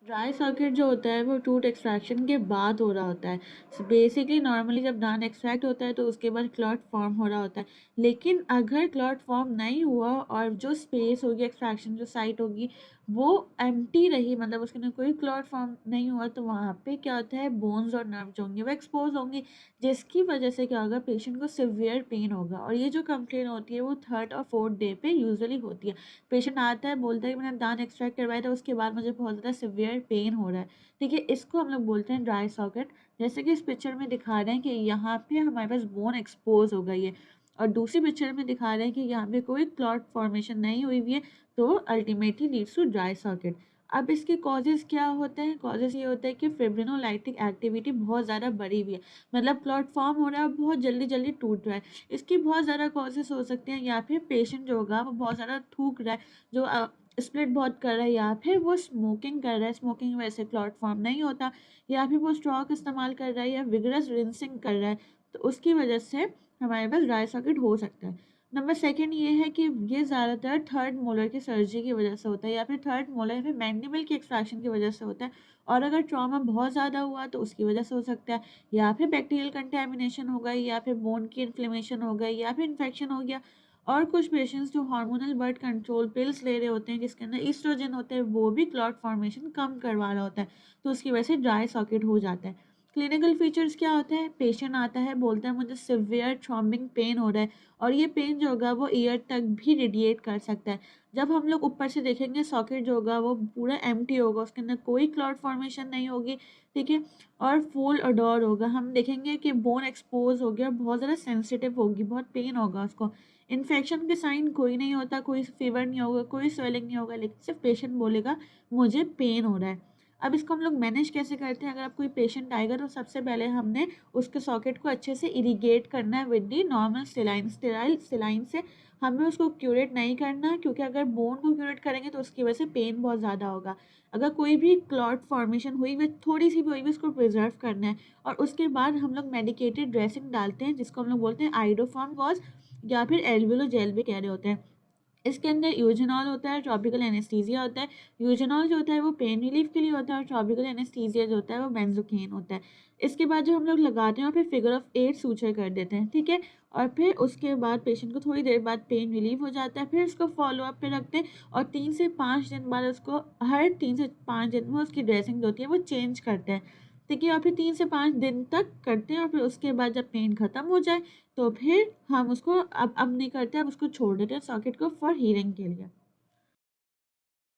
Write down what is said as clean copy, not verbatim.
Dry circuit जो होता है वो टूथ एक्सट्रैक्शन के बाद हो रहा होता है। बेसिकली नॉर्मली जब दांत एक्सट्रैक्ट होता है तो उसके बाद क्लॉट फॉर्म हो रहा होता है। लेकिन अगर क्लॉट फॉर्म नहीं हुआ और जो स्पेस होगी एक्सट्रैक्शन जो साइट होगी वो एम्प्टी रही, मतलब उसके अंदर कोई क्लॉट फॉर्म नहीं हुआ, तो वहाँ पे क्या होता है, बोन्स और नर्व जो होंगे वो एक्सपोज होंगे, जिसकी वजह से क्या होगा, पेशेंट को सिवियर पेन होगा। और ये जो कंप्लेन होती है वो थर्ड और फोर्थ डे पे यूजुअली होती है। पेशेंट आता है, बोलता है कि मैंने दांत एक्सट्रैक्ट करवाया था, उसके बाद मुझे बहुत ज़्यादा सिवियर पेन हो रहा है। ठीक है, इसको हम लोग बोलते हैं ड्राई सॉकेट। जैसे कि इस पिक्चर में दिखा रहे हैं कि यहाँ पे हमारे पास बोन एक्सपोज हो गई है, और दूसरी पिक्चर में दिखा रहे हैं कि यहाँ पे कोई क्लॉट फॉर्मेशन नहीं हुई हुई है, तो ultimately leads to dry socket. अब इसके कॉजेज़ क्या होते हैं? कॉजेज़ ये होता है कि फिब्रिनोलाइटिक एक्टिविटी बहुत ज़्यादा बढ़ी हुई है, मतलब क्लॉट फॉर्म हो रहा है और बहुत जल्दी जल्दी टूट रहा है। इसकी बहुत ज़्यादा कॉजेज़ हो सकते हैं, या फिर पेशेंट जो होगा वो बहुत ज़्यादा थूक रहा है, जो स्प्लिट बहुत कर रहा है, या फिर वो स्मोकिंग कर रहा है, स्मोकिंग की वजह से क्लॉट फॉर्म नहीं होता, या फिर वो स्ट्रॉ का इस्तेमाल कर रहा है या विगरस रिंसिंग कर रहा है, तो उसकी वजह से हमारे पास ड्राई सॉकेट हो सकता है। नंबर सेकंड ये है कि ये ज़्यादातर थर्ड मोलर की सर्जरी की वजह से होता है, या फिर थर्ड मोलर या फिर मैंडिबल की एक्सट्रैक्शन की वजह से होता है। और अगर ट्रॉमा बहुत ज़्यादा हुआ तो उसकी वजह से हो सकता है, या फिर बैक्टीरियल कंटेमिनेशन हो गई, या फिर बोन की इन्फ्लेमेशन हो गई, या फिर इन्फेक्शन हो गया। और कुछ पेशेंट्स जो हार्मोनल बर्थ कंट्रोल पिल्स ले रहे होते हैं जिसके अंदर ईस्ट्रोजन होते हैं, वो भी क्लॉट फॉर्मेशन कम करवा रहा होता है, तो उसकी वजह से ड्राई सॉकेट हो जाता है। क्लिनिकल फीचर्स क्या होते हैं? पेशेंट आता है, बोलता है मुझे सिवियर थ्रॉम्बिंग पेन हो रहा है, और ये पेन जो होगा वो ईयर तक भी रेडिएट कर सकता है। जब हम लोग ऊपर से देखेंगे, सॉकेट जो होगा वो पूरा एम्प्टी होगा, उसके अंदर कोई क्लॉट फॉर्मेशन नहीं होगी। ठीक है, और फुल अडोर होगा। हम देखेंगे कि बोन एक्सपोज हो गया, बहुत ज़्यादा सेंसिटिव होगी, बहुत पेन होगा उसको। इन्फेक्शन के साइन कोई नहीं होता, कोई फीवर नहीं होगा, कोई स्वेलिंग नहीं होगा, लेकिन सिर्फ पेशेंट बोलेगा मुझे पेन हो रहा है। अब इसको हम लोग मैनेज कैसे करते हैं? अगर आप कोई पेशेंट आएगा तो सबसे पहले हमने उसके सॉकेट को अच्छे से इरिगेट करना है with the normal sterile sterile सेलाइन से। हमें उसको क्यूरेट नहीं करना है, क्योंकि अगर बोन को क्यूरेट करेंगे तो उसकी वजह से पेन बहुत ज़्यादा होगा। अगर कोई भी क्लॉट फॉर्मेशन हुई हुई, थोड़ी सी भी हुई हुई, उसको प्रिजर्व करना है। और उसके बाद हम लोग मेडिकेटेड ड्रेसिंग डालते हैं, जिसको हम लोग बोलते हैं आइडोफॉर्म गॉज, या फिर एल्विलो जेल भी कह रहे होते हैं। इसके अंदर यूजेनॉल होता है, ट्रॉपिकल एनेस्थीसिया होता है। यूजेनॉल जो होता है वो पेन रिलीफ के लिए होता है, और ट्रॉपिकल एनेस्थीसिया जो होता है वो बेंजोकेन होता है। इसके बाद जो हम लोग लगाते हैं और फिर फिगर ऑफ 8 सूचर कर देते हैं। ठीक है, और फिर उसके बाद पेशेंट को थोड़ी देर बाद पेन रिलीफ हो जाता है, फिर उसको फॉलो अप पे रखते हैं, और 3 से 5 दिन बाद उसको, हर 3 से 5 दिन में उसकी ड्रेसिंग जो होती है वो चेंज करते हैं। ठीक है, और फिर 3 से 5 दिन तक करते हैं, और फिर उसके बाद जब पेन खत्म हो जाए तो फिर हम उसको अब नहीं करते, अब उसको छोड़ देते हैं सॉकेट को फॉर हीलिंग के लिए।